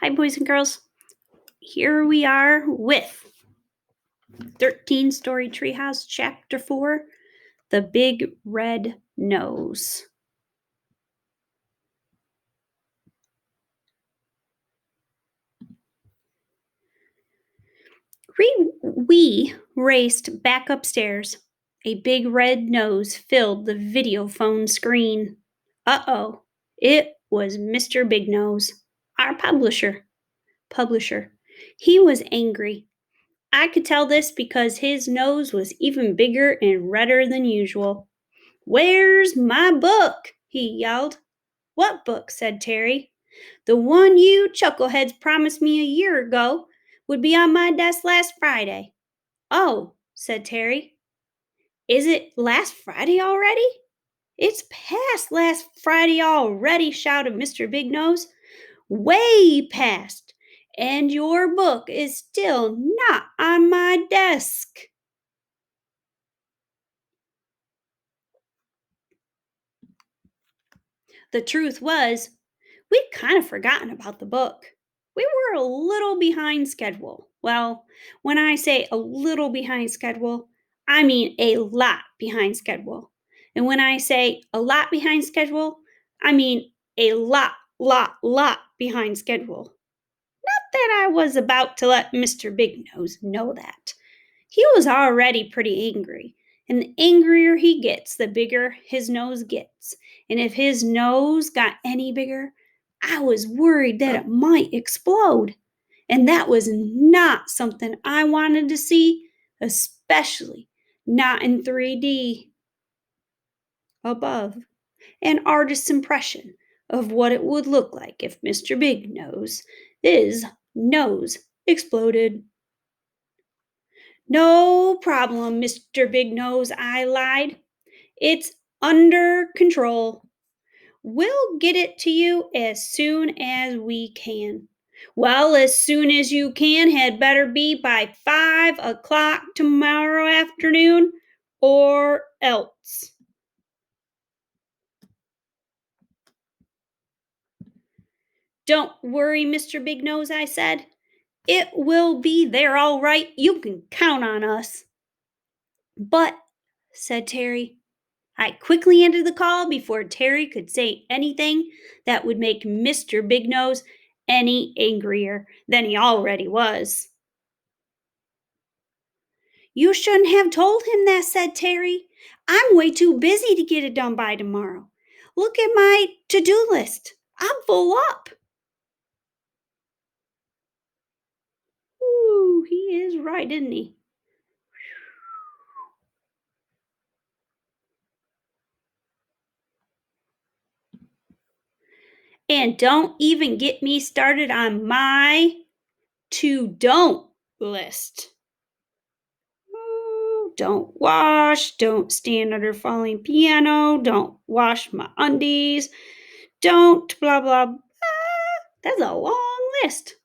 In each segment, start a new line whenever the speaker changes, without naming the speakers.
Hi, boys and girls. Here we are with 13-Story Treehouse, Chapter 4, The Big Red Nose. We raced back upstairs. A big red nose filled the video phone screen. Uh-oh, it was Mr. Big Nose, our publisher. He was angry. I could tell this because his nose was even bigger and redder than usual. "Where's my book?" he yelled. "What book?" said Terry. "The one you chuckleheads promised me a year ago would be on my desk last Friday." "Oh," said Terry. "Is it last Friday already?" "It's past last Friday already," shouted Mr. Big Nose. "Way past. And your book is still not on my desk." The truth was, we'd kind of forgotten about the book. We were a little behind schedule. Well, when I say a little behind schedule, I mean a lot behind schedule. And when I say a lot behind schedule, I mean a lot behind schedule. Not that I was about to let Mr. Big Nose know that. He was already pretty angry, and the angrier he gets, the bigger his nose gets. And if his nose got any bigger, I was worried that it might explode. And that was not something I wanted to see, especially not in 3D. Above, an artist's impression of what it would look like if Mr. Big Nose's nose exploded. "No problem, Mr. Big Nose," I lied. "It's under control. We'll get it to you as soon as we can." "Well, as soon as you can had better be by 5 o'clock tomorrow afternoon, or else." "Don't worry, Mr. Big Nose," I said. "It will be there all right. You can count on us." "But," said Terry. I quickly ended the call before Terry could say anything that would make Mr. Big Nose any angrier than he already was. "You shouldn't have told him that," said Terry. "I'm way too busy to get it done by tomorrow. Look at my to-do list. I'm full up." Ooh, he is right, isn't he? And don't even get me started on my to-don't list. Don't wash, don't stand under falling piano, don't wash my undies, don't blah blah blah. That's a long list.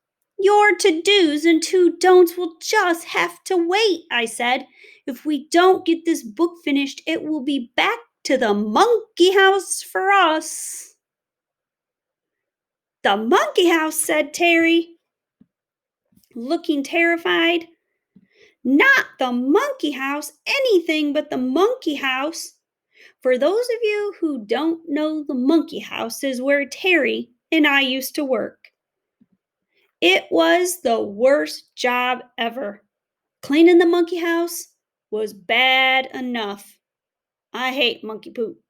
"Your to-dos and to-don'ts will just have to wait," I said. "If we don't get this book finished, it will be back to the monkey house for us." "The monkey house," said Terry, looking terrified. "Not the monkey house, anything but the monkey house." For those of you who don't know, the monkey house is where Terry and I used to work. It was the worst job ever. Cleaning the monkey house was bad enough. I hate monkey poop.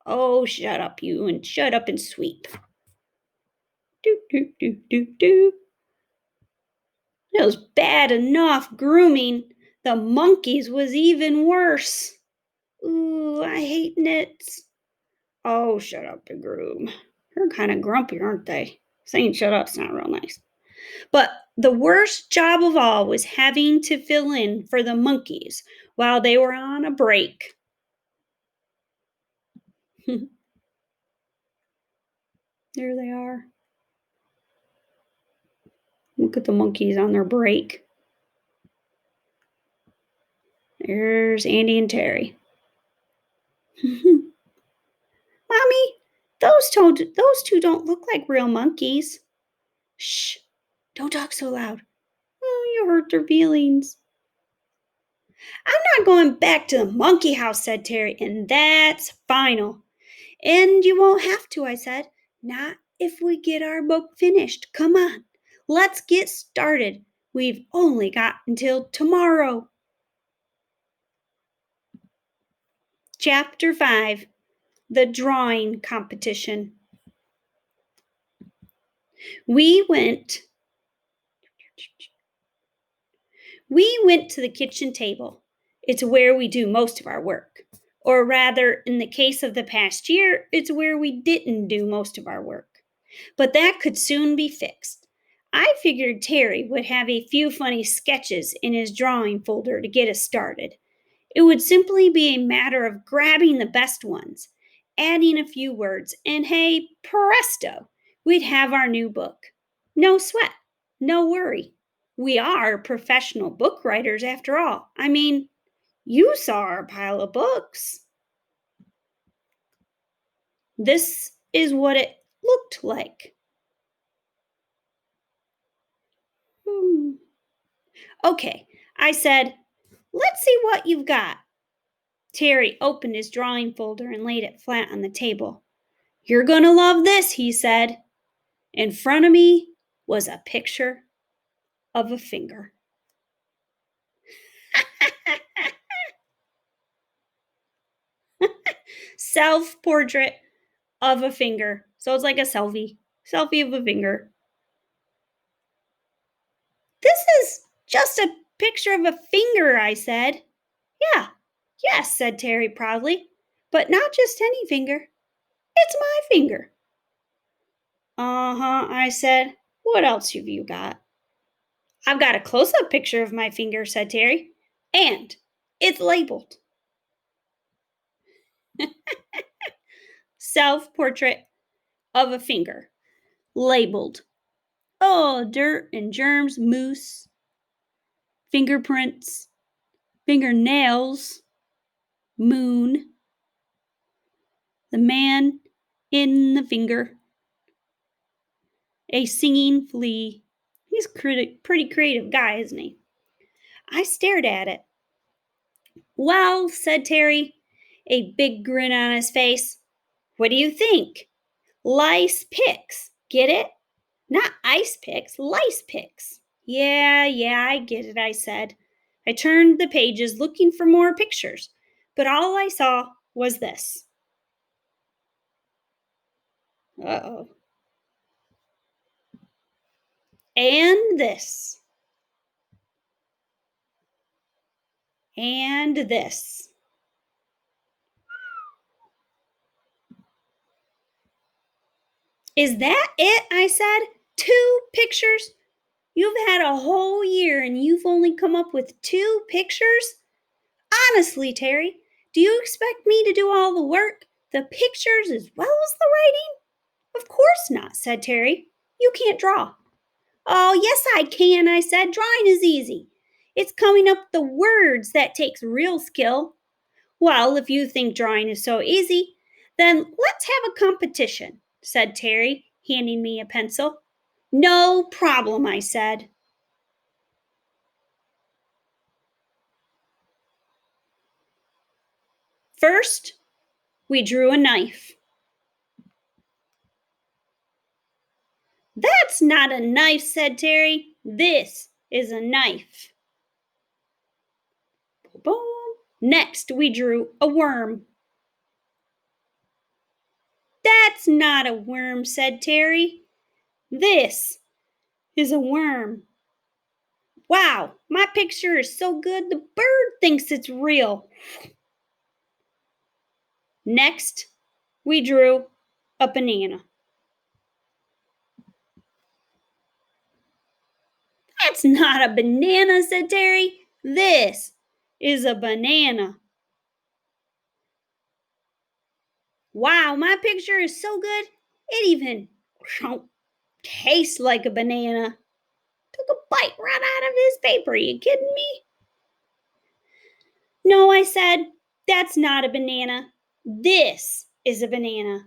Oh, shut up, you, and shut up and sweep. Do, do, do, do, do. It was bad enough grooming. The monkeys was even worse. Ooh, I hate nits. Oh, shut up and groom. They're kind of grumpy, aren't they? Saying shut up's not real nice. But the worst job of all was having to fill in for the monkeys while they were on a break. There they are. Look at the monkeys on their break. There's Andy and Terry. "Mommy, Those two don't look like real monkeys. Shh, don't talk so loud. Oh, you hurt their feelings. I'm not going back to the monkey house, said Terry, and that's final. And you won't have to, I said. Not if we get our book finished. Come on, let's get started. We've only got until tomorrow. Chapter 5, The Drawing Competition. We went to the kitchen table. It's where we do most of our work. Or rather, in the case of the past year, it's where we didn't do most of our work. But that could soon be fixed. I figured Terry would have a few funny sketches in his drawing folder to get us started. It would simply be a matter of grabbing the best ones, adding a few words, and hey, presto, we'd have our new book. No sweat, no worry. We are professional book writers after all. I mean, you saw our pile of books. This is what it looked like. Okay, I said, let's see what you've got. Terry opened his drawing folder and laid it flat on the table. You're going to love this, he said. In front of me was a picture of a finger. Self-portrait of a finger. So it's like a selfie of a finger. This is just a picture of a finger, I said. Yes, said Terry proudly. But not just any finger. It's my finger. Uh-huh, I said. What else have you got? I've got a close-up picture of my finger, said Terry. And it's labeled. Self-portrait of a finger. Labeled. Oh, dirt and germs, mousse, fingerprints, fingernails, moon, the man in the finger, a singing flea. He's a pretty creative guy, isn't he? I stared at it. Well, said Terry, a big grin on his face. What do you think? Lice picks. Get it? Not ice picks, lice picks. Yeah, I get it, I said. I turned the pages looking for more pictures, but all I saw was this. Uh-oh. And this. And this. Is that it? I said. 2 pictures? You've had a whole year and you've only come up with 2 pictures? Honestly, Terry, do you expect me to do all the work, the pictures as well as the writing? Of course not, said Terry. You can't draw. Oh, yes, I can, I said. Drawing is easy. It's coming up with the words that takes real skill. Well, if you think drawing is so easy, then let's have a competition, said Terry, handing me a pencil. No problem, I said. First, we drew a knife. That's not a knife, said Terry. This is a knife. Boom. Next, we drew a worm. That's not a worm, said Terry. This is a worm. Wow, my picture is so good the bird thinks it's real. Next, we drew a banana. That's not a banana, said Terry. This is a banana. Wow, my picture is so good, it even tastes like a banana. Took a bite right out of his paper. Are you kidding me? No, I said, that's not a banana. This is a banana.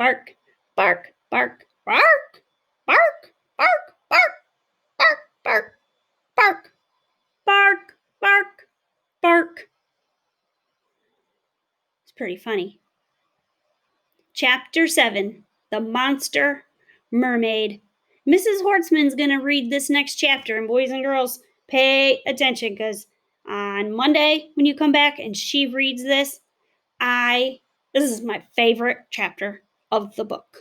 bark, bark, bark, bark, bark, bark, bark, bark, bark, bark, bark, bark, bark. It's pretty funny. Chapter 7, The Monster Mermaid. Mrs. Hortzman's going to read this next chapter, and boys and girls, pay attention, because on Monday when you come back and she reads this, this is my favorite chapter of the book.